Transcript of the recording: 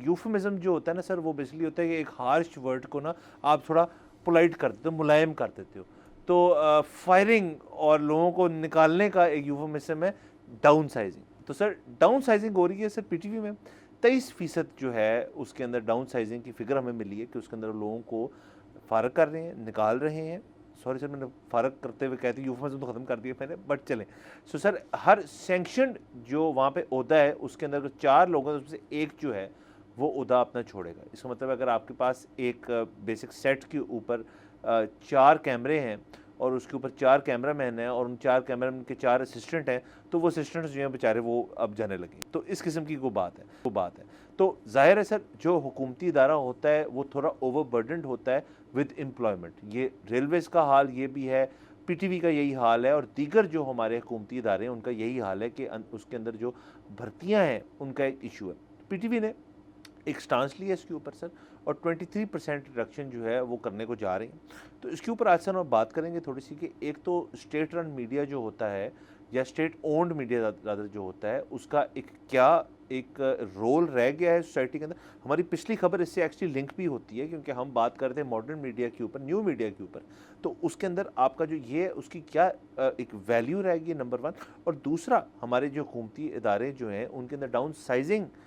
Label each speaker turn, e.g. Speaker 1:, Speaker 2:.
Speaker 1: Euphemism जो होता है ना सर, वो बेसिकली होता है कि एक हार्श वर्ड को ना आप थोड़ा पोलाइट कर देते हो, मुलायम कर देते हो। तो फायरिंग और लोगों को निकालने का एक यूफेमिज्म है डाउन साइजिंग। तो सर डाउन साइजिंग हो रही है सर पीटीवी में 23% जो है उसके अंदर डाउन साइजिंग की फिगर हमें मिली है कि उसके अंदर लोगों को फारग कर रहे हैं, निकाल रहे हैं। सॉरी सर, मैंने फारग करते हुए कहती यूफेमिज्म तो ख़त्म कर दिया मैंने, बट चलें। सो सर हर सैंक्शनड जो वहाँ पे ओहदा है उसके अंदर 4 लोगों में से एक जो है वो ओहदा अपना छोड़ेगा। इसका मतलब अगर आपके पास एक बेसिक सेट के ऊपर 4 कैमरे हैं और उसके ऊपर 4 कैमरामैन हैं और उन 4 कैमरामैन के 4 असिस्टेंट हैं, तो वो असिस्टेंट्स जो हैं बेचारे वो अब जाने लगे। तो इस किस्म की वो बात है। तो ज़ाहिर है सर जो हुकूमती इदारा होता है वो थोड़ा ओवरबर्डन्ड होता है विद एम्प्लॉयमेंट। ये रेलवेज़ का हाल ये भी है, पीटीवी का यही हाल है और दीगर जो हमारे हुकूमती इदारे हैं उनका यही हाल है कि उसके अंदर जो भर्तियाँ हैं उनका एक इशू है। पीटीवी ने एक स्टांस लिया इसके ऊपर सर और 23% रिडक्शन जो है वो करने को जा रही हैं। तो इसके ऊपर आज सर हम बात करेंगे थोड़ी सी कि एक तो स्टेट रन मीडिया जो होता है या स्टेट ओन्ड मीडिया ज़्यादा जो होता है उसका एक क्या एक रोल रह गया है सोसाइटी के अंदर। हमारी पिछली खबर इससे एक्चुअली लिंक भी होती है क्योंकि हम बात करते हैं मॉडर्न मीडिया के ऊपर, न्यू मीडिया के ऊपर। तो उसके अंदर आपका जो ये उसकी क्या एक वैल्यू रहेगी नंबर 1। और दूसरा हमारे जो हुकूमती इदारे जो हैं उनके अंदर डाउन साइजिंग